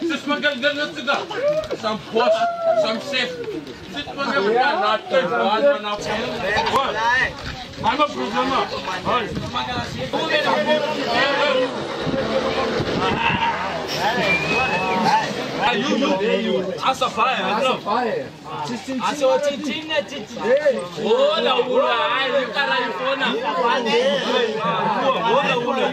Sus magal-galat juga. Some boss, some chef. Sus magal-galat natin. I'm a problema. You. Asa fire. Asa chinchinnya chinchin. Oh, la ula. Ay, cara yung phone. Oh, ula.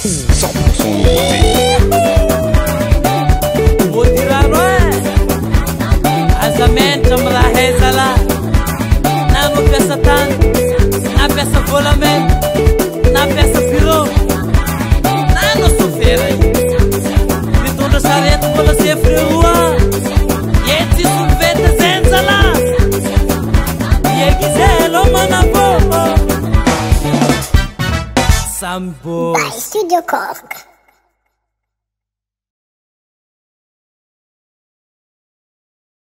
100% nouveauté. Vou tirar, não é? Azamento, chamada reza lá. Na não peça tanto, na peça volamento, na peça pirou. Na não sofrer. Me torna sareta para ser frio. E é de sorvete senza lá. E é quiser, lo mana bobo. Sambo. By Studio Cork.